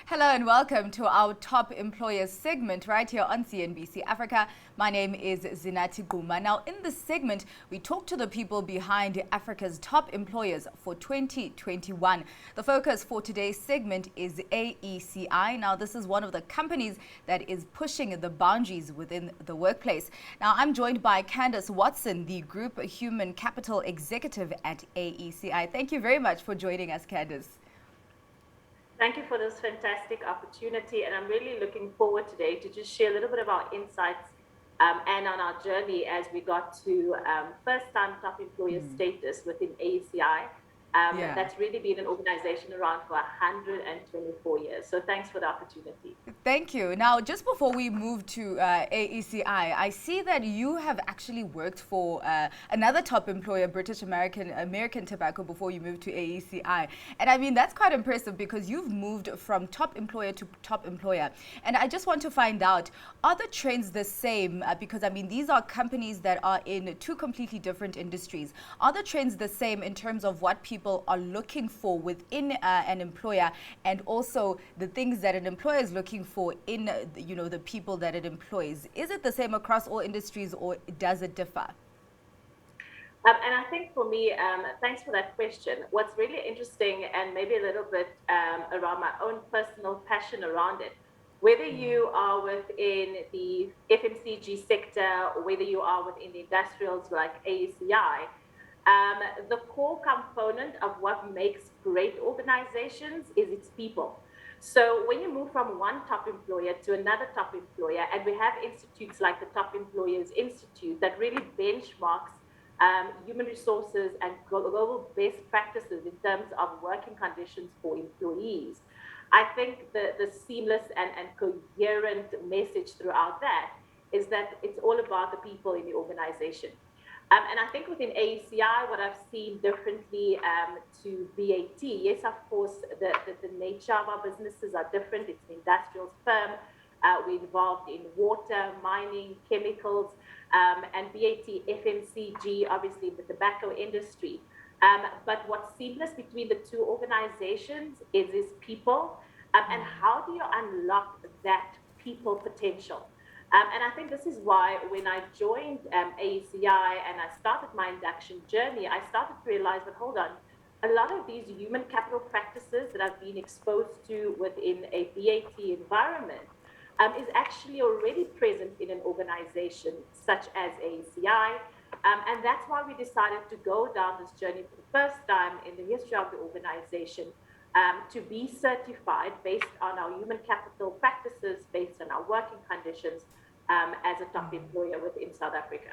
Hello and welcome to our Top Employers segment right here on CNBC Africa. My name is Zinathi Qguma. Now, in this segment, we talk to the people behind Africa's top employers for 2021. The focus for today's segment is AECI. Now, this is one of the companies that is pushing the boundaries within the workplace. Now, I'm joined by Candice Watson, the Group Human Capital Executive at AECI. Thank you very much for joining us, Candice. Thank you for this fantastic opportunity, and I'm really looking forward today to just share a little bit of our insights and on our journey as we got to first-time top employer status within AECI. That's really been an organization around for 124 years. So thanks for the opportunity. Thank you. Now, just before we move to AECI, I see that you have actually worked for another top employer, British American Tobacco, before you moved to AECI. And I mean, that's quite impressive because you've moved from top employer to top employer. And I just want to find out, are the trends the same? Because I mean, these are companies that are in two completely different industries. Are the trends the same in terms of what people are looking for within an employer, and also the things that an employer is looking for in the people that it employs? Is it the same across all industries, or does it differ? And I think for me, thanks for that question. What's really interesting, and maybe a little bit around my own personal passion around it, whether you are within the FMCG sector or whether you are within the industrials like AECI, the core component of what makes great organizations is its people. So when you move from one top employer to another top employer, and we have institutes like the Top Employers Institute that really benchmarks human resources and global best practices in terms of working conditions for employees, I think the seamless and coherent message throughout that is that it's all about the people in the organization. And I think within AECI, what I've seen differently to BAT, yes, of course, the nature of our businesses are different. It's an industrials firm. We're involved in water, mining, chemicals, and BAT, FMCG, obviously the tobacco industry. But what's seamless between the two organizations is people, and how do you unlock that people potential? And I think this is why when I joined AECI and I started my induction journey, I started to realize that, hold on, a lot of these human capital practices that I've been exposed to within a BAT environment is actually already present in an organization such as AECI. And that's why we decided to go down this journey for the first time in the history of the organization, to be certified based on our human capital practices, based on our working conditions as a top employer within South Africa.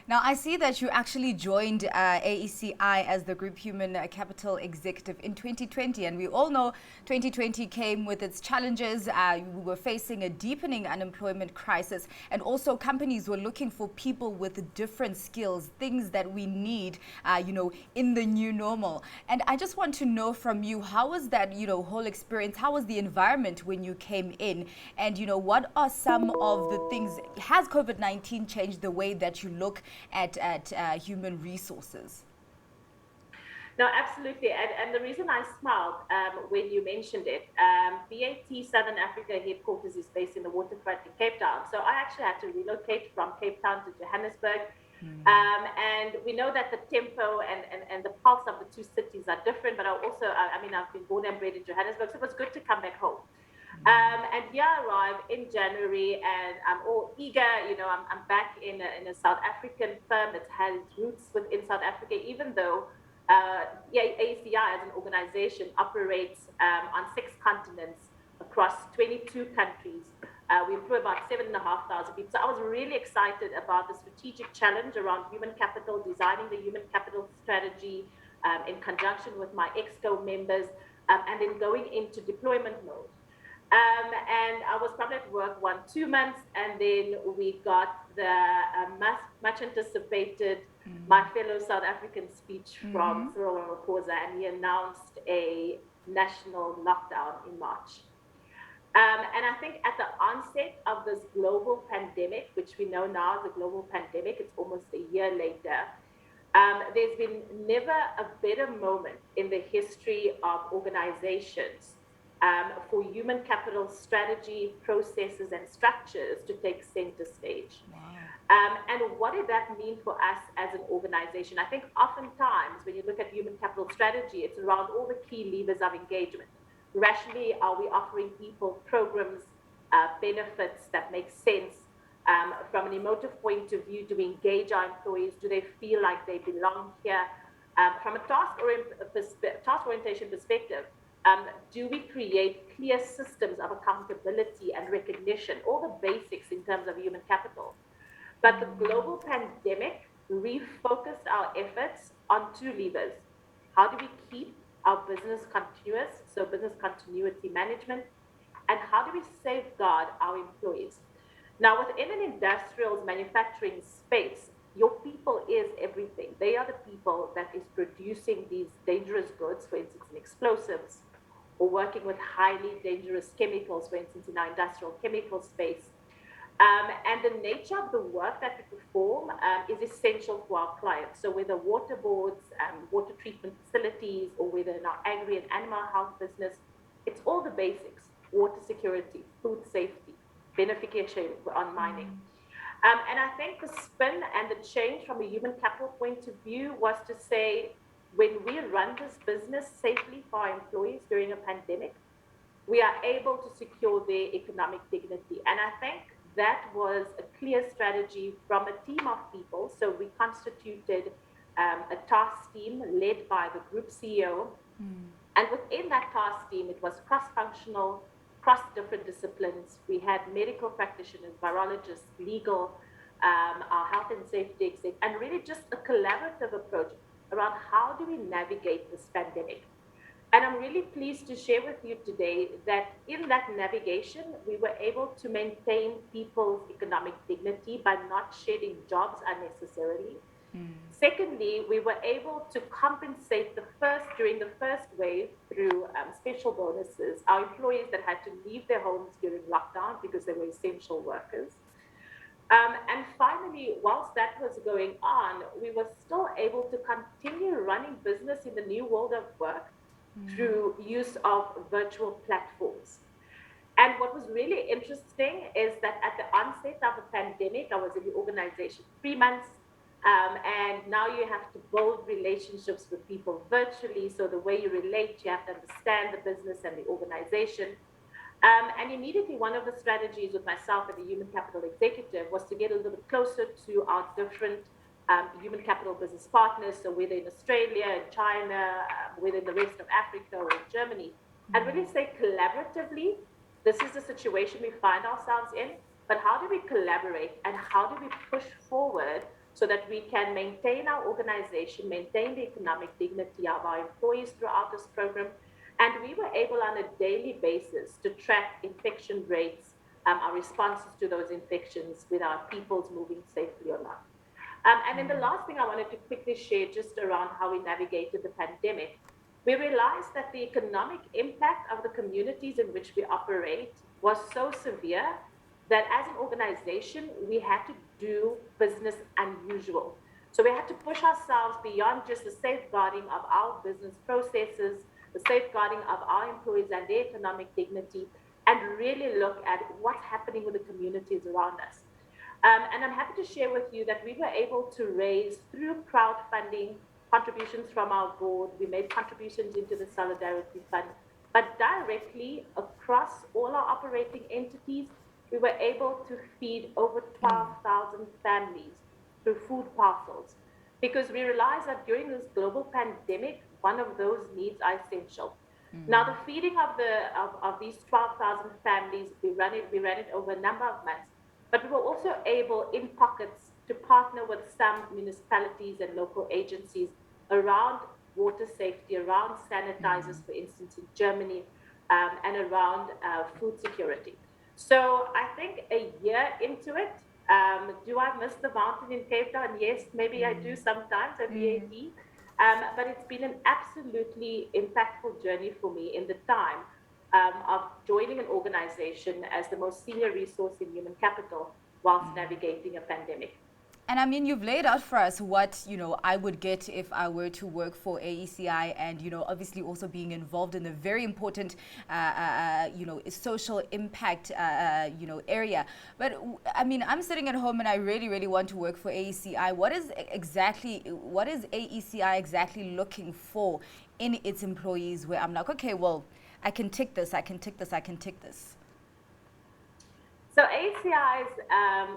Now, I see that you actually joined AECI as the Group Human Capital Executive in 2020. And we all know 2020 came with its challenges. We were facing a deepening unemployment crisis. And also companies were looking for people with different skills, things that we need, in the new normal. And I just want to know from you, how was that, whole experience? How was the environment when you came in? And, what are some of the things? Has COVID-19 changed the way that you look at human resources? No, absolutely. And the reason I smiled when you mentioned it, BAT Southern Africa headquarters is based in the waterfront in Cape Town. So I actually had to relocate from Cape Town to Johannesburg. And we know that the tempo and the pulse of the two cities are different, but I've been born and bred in Johannesburg, so it was good to come back home. And here I arrived in January, and I'm all eager. I'm back in a South African firm that has roots within South Africa, even though AECI as an organization operates on 6 continents across 22 countries. We employ about 7,500 people. So I was really excited about the strategic challenge around human capital, designing the human capital strategy in conjunction with my ExCo members, and then going into deployment mode. And I was probably at work 2 months, and then we got the much anticipated my fellow South African speech from Cyril Ramaphosa, and he announced a national lockdown in March. And I think at the onset of this global pandemic, which we know now is a global pandemic, it's almost a year later, there's been never a better moment in the history of organizations for human capital strategy, processes, and structures to take center stage. Wow. And what did that mean for us as an organization? I think oftentimes when you look at human capital strategy, it's around all the key levers of engagement. Rationally, are we offering people programs, benefits that make sense? From an emotive point of view, do we engage our employees? Do they feel like they belong here? From a task orientation perspective, do we create clear systems of accountability and recognition, all the basics in terms of human capital? But the global pandemic refocused our efforts on two levers. How do we keep our business continuous, so business continuity management, and how do we safeguard our employees? Now, within an industrials manufacturing space, your people is everything. They are the people that is producing these dangerous goods, for instance, in explosives, or working with highly dangerous chemicals, for instance, in our industrial chemical space. And the nature of the work that we perform is essential for our clients. So whether water boards, water treatment facilities, or whether in our agri and animal health business, it's all the basics: water security, food safety, beneficiation on mining. And I think the spin and the change from a human capital point of view was to say, when we run this business safely for our employees during a pandemic, we are able to secure their economic dignity. And I think that was a clear strategy from a team of people. So we constituted a task team led by the group CEO. And within that task team, it was cross-functional, across different disciplines. We had medical practitioners, virologists, legal, our health and safety exec, and really just a collaborative approach around how do we navigate this pandemic. And I'm really pleased to share with you today that in that navigation, we were able to maintain people's economic dignity by not shedding jobs unnecessarily. Secondly, we were able to compensate during the first wave through special bonuses, our employees that had to leave their homes during lockdown because they were essential workers. And finally, whilst that was going on, we were still able to continue running business in the new world of work through use of virtual platforms. And what was really interesting is that at the onset of the pandemic, I was in the organization 3 months. And now you have to build relationships with people virtually. So the way you relate, you have to understand the business and the organization. And immediately, one of the strategies with myself and the human capital executive was to get a little bit closer to our different human capital business partners. So whether in Australia, in China, whether in the rest of Africa or in Germany, and really say collaboratively, this is the situation we find ourselves in, but how do we collaborate and how do we push forward so that we can maintain our organization, maintain the economic dignity of our employees throughout this program. And we were able on a daily basis to track infection rates, our responses to those infections, with our peoples moving safely or not. And then the last thing I wanted to quickly share just around how we navigated the pandemic, we realized that the economic impact of the communities in which we operate was so severe that as an organization, we had to do business unusual. So we had to push ourselves beyond just the safeguarding of our business processes, the safeguarding of our employees and their economic dignity, and really look at what's happening with the communities around us. And I'm happy to share with you that we were able to raise, through crowdfunding, contributions from our board. We made contributions into the Solidarity Fund, but directly across all our operating entities, we were able to feed over 12,000 families through food parcels, because we realized that during this global pandemic, one of those needs are essential. Now, the feeding of these 12,000 families, we ran it over a number of months, but we were also able, in pockets, to partner with some municipalities and local agencies around water safety, around sanitizers, for instance, in Germany, and around food security. So I think a year into it, do I miss the mountain in Cape Town? Yes, maybe I do sometimes at VAT. But it's been an absolutely impactful journey for me in the time of joining an organization as the most senior resource in human capital whilst navigating a pandemic. And I mean, you've laid out for us what, I would get if I were to work for AECI and, obviously also being involved in the very important, social impact, area. But I mean, I'm sitting at home and I really, really want to work for AECI. What is AECI exactly looking for in its employees where I'm like, okay, well, I can tick this, I can tick this, I can tick this? So AECI's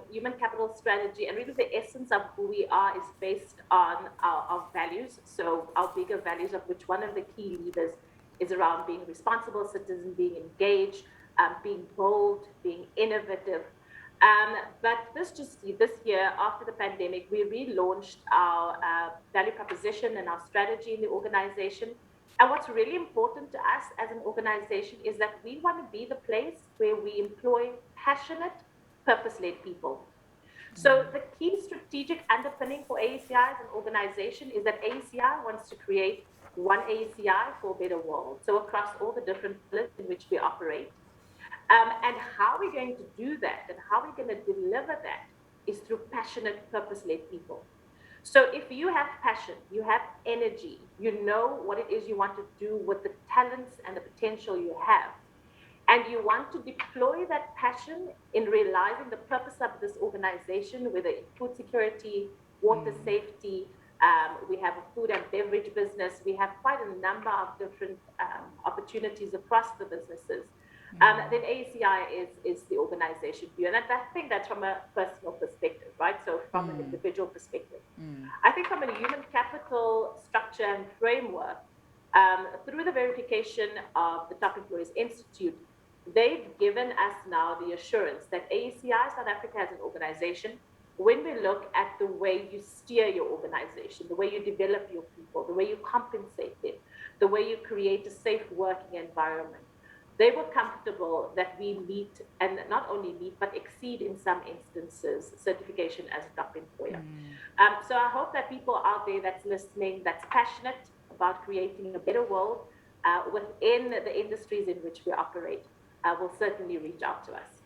human capital strategy and really the essence of who we are is based on our values. So our bigger values, of which one of the key levers is around being responsible citizen, being engaged, being bold, being innovative. But this year, after the pandemic, we relaunched our value proposition and our strategy in the organization. And what's really important to us as an organization is that we want to be the place where we employ passionate, purpose-led people. So the key strategic underpinning for AECI as an organization is that AECI wants to create one AECI for a better world. So across all the different pillars in which we operate. And how we're going to do that and how we're going to deliver that is through passionate, purpose-led people. So if you have passion, you have energy, you know what it is you want to do with the talents and the potential you have, and you want to deploy that passion in realizing the purpose of this organization, whether it's food security, water safety, we have a food and beverage business, we have quite a number of different opportunities across the businesses. Then AECI is the organization view. And I think that's from a personal perspective, right? So from an individual perspective. I think from a human capital structure and framework, through the verification of the Top Employers Institute, they've given us now the assurance that AECI South Africa as an organization, when we look at the way you steer your organization, the way you develop your people, the way you compensate them, the way you create a safe working environment, they were comfortable that we meet, and not only meet, but exceed in some instances certification as a top employer. So I hope that people out there that's listening, that's passionate about creating a better world within the industries in which we operate, will certainly reach out to us.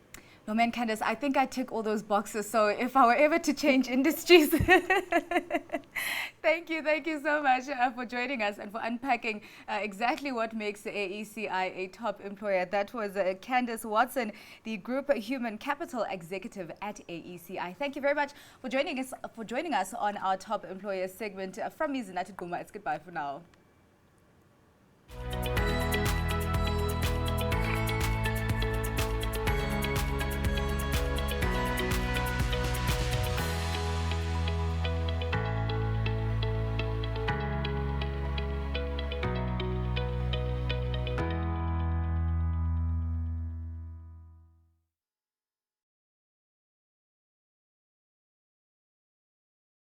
No, man, Candice, I think I tick all those boxes. So if I were ever to change industries, thank you so much for joining us and for unpacking exactly what makes the AECI a top employer. That was Candice Watson, the Group Human Capital Executive at AECI. Thank you very much for joining us on our Top Employer segment. From me, Zinathi, Qguma. It's goodbye for now.